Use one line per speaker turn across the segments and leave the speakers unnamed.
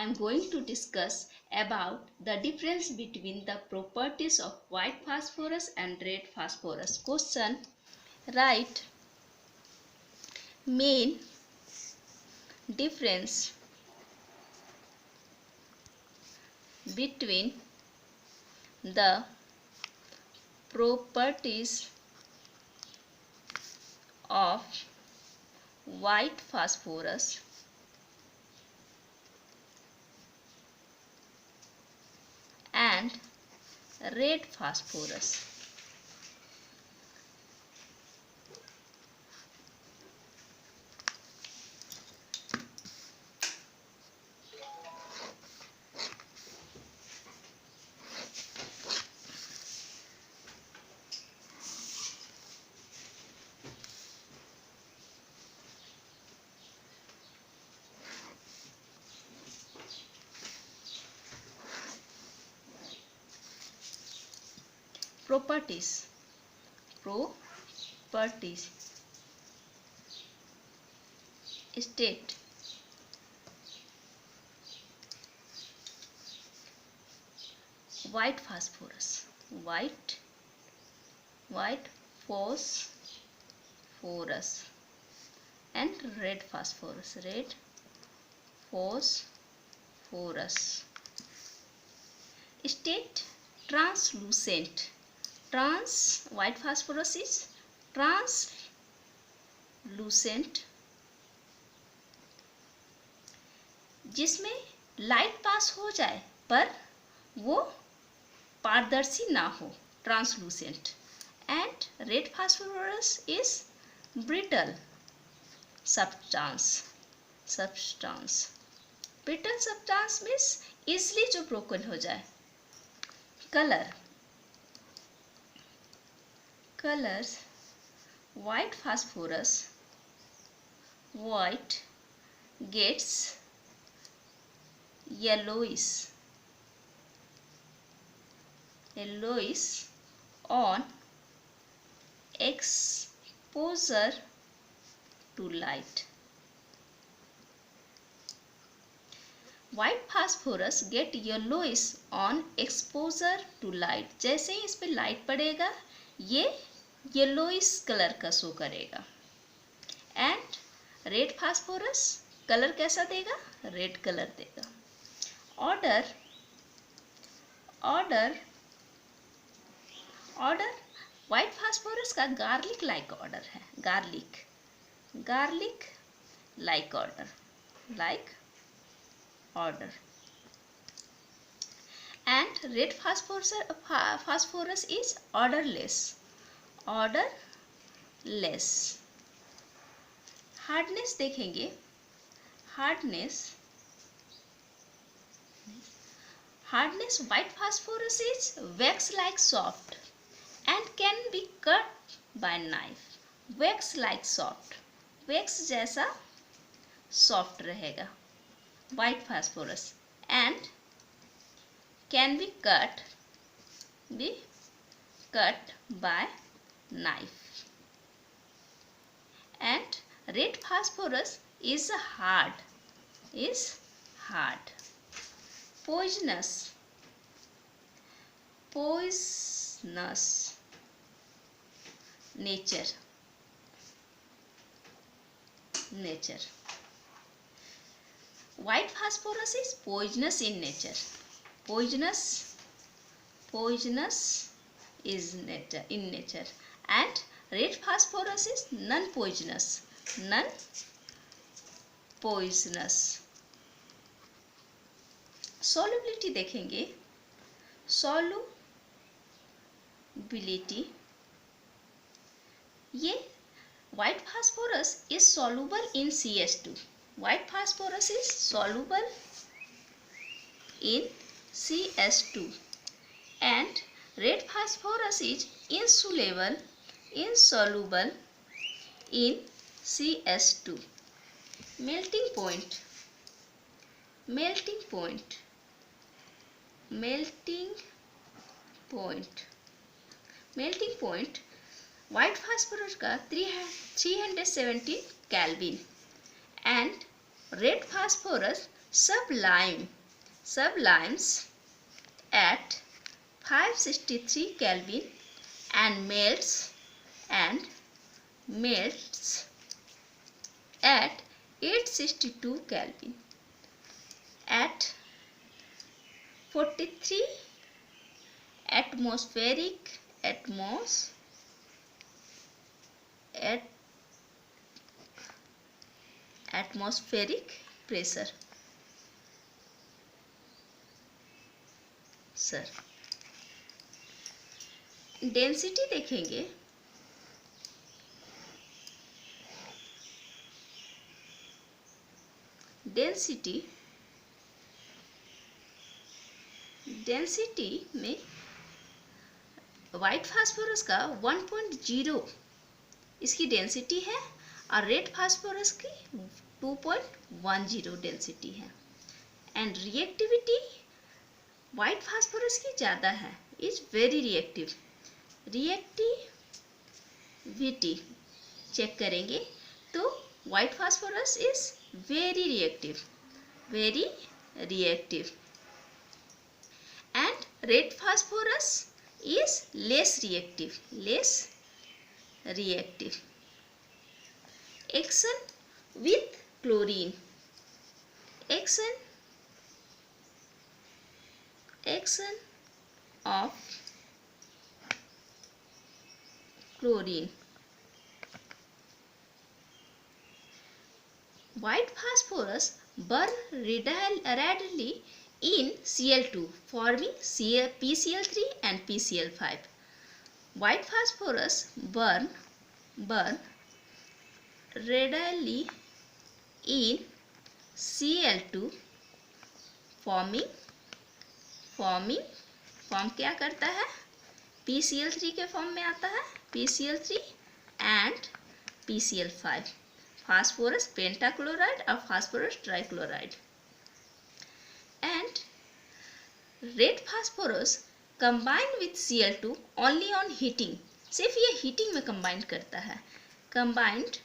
I am going to discuss about the difference between the properties of white phosphorus and red phosphorus. Question: write main difference between the properties of white phosphorus and red phosphorus. Properties state white phosphorus and red phosphorus state translucent. White phosphorus is translucent, जिसमें light pass हो जाए पर वो पारदर्शी ना हो, translucent. And red phosphorus is brittle substance. Brittle substance means easily जो broken हो जाए. Colors white phosphorus gets yellowish on exposure to light. White phosphorus get yellowish on exposure to light. जैसे ही इस पे लाइट पड़ेगा ये येलोइश कलर का show करेगा. एंड रेड फास्फोरस कलर कैसा देगा? रेड कलर देगा. ऑर्डर व्हाइट फास्फोरस का गार्लिक लाइक ऑर्डर है. Garlic like order. And red phosphorus is orderless. Hardness देखेंगे. Hardness white phosphorus is wax like soft and can be cut by knife. wax like soft, wax जैसा soft रहेगा white phosphorus and can be cut by knife. And red phosphorus is hard. Poisonous nature. White phosphorus is poisonous in nature. Poisonous is in nature. And red phosphorus is non-poisonous. Solubility देखेंगे. Solubility, ये white phosphorus is soluble in CH2. White phosphorus is soluble in CH2 and red phosphorus is insoluble in CH2. Melting point. White phosphorus का 317 Kelvin and red phosphorus sublimes at 563 Kelvin and melts at 862 Kelvin. At 43 atmospheric pressure. Sir density देखेंगे, density में white phosphorus का 1.0 इसकी density है और red phosphorus की 2.10 density है। And reactivity white phosphorus की ज़्यादा है, is very reactive. Reactivity check करेंगे तो white phosphorus is very reactive and red phosphorus is less reactive. Action with chlorine. Action of chlorine. White phosphorus burn readily in Cl2 forming PCl3 and PCl5. White phosphorus burn readily in Cl2 forming क्या करता है, PCl3 के form में आता है, PCl3 and PCl5, phosphorus pentachloride और phosphorus trichloride. And red phosphorus combine with Cl2 only on heating. सिर्फ ये हीटिंग में कंबाइन करता है। Combined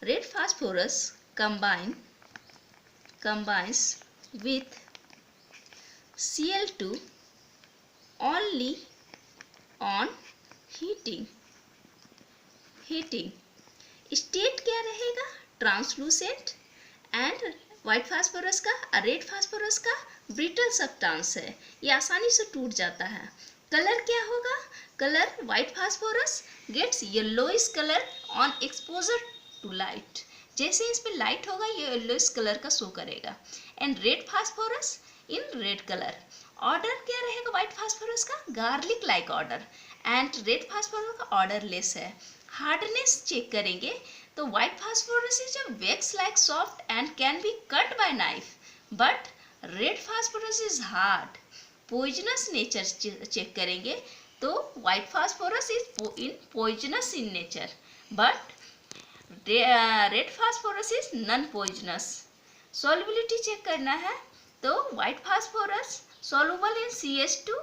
red phosphorus combines with Cl2 only on heating. State क्या रहेगा, ट्रांसलूसेंट। एंड व्हाइट फास्फोरस का और रेड फास्फोरस का ब्रिटल सब्सटेंस है, ये आसानी से टूट जाता है। कलर क्या होगा, colour white phosphorus gets yellowish colour on exposure to light, जैसे इस पे लाइट होगा ये येलोइश कलर का शो करेगा। And red phosphorus in red colour. Order क्या रहेगा व्हाइट फास्फोरस का, garlic like order. And red phosphorus का ऑर्डर लेस है। हार्डनेस चेक करेंगे तो white phosphorus is a wax like soft and can be cut by knife, but red phosphorus is hard. Poisonous nature check करेंगे तो white phosphorus is poisonous in nature, but red phosphorus is non poisonous. Solubility check करना है तो white phosphorus soluble in CH2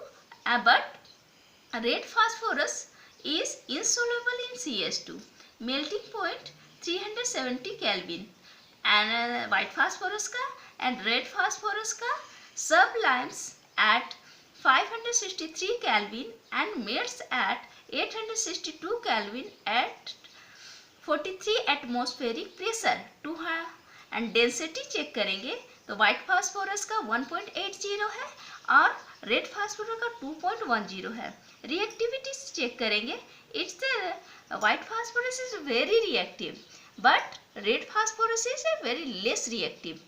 but red phosphorus is insoluble in CH2. Melting point 370 Kelvin and white phosphorus का and red phosphorus का sublimes at 563 Kelvin and melts at 862 Kelvin at 43 atmospheric pressure and density check करेंगे तो white phosphorus का 1.80 है और red phosphorus का 2.10 है। Reactivity check करेंगे, it's white phosphorus is very reactive but red phosphorus is very less reactive.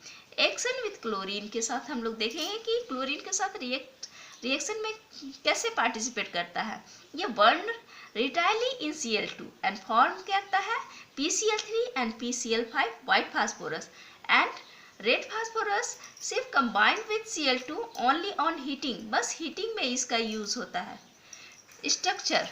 Action with chlorine के साथ हम लोग देखेंगे कि क्लोरीन के साथ रिएक्शन में कैसे पार्टिसिपेट करता है। ये burn entirely in Cl2 and form करता है PCl3 and PCl5 white phosphorus. And red phosphorus सिर्फ combined with Cl2 only on heating, बस हीटिंग में इसका यूज होता है। स्ट्रक्चर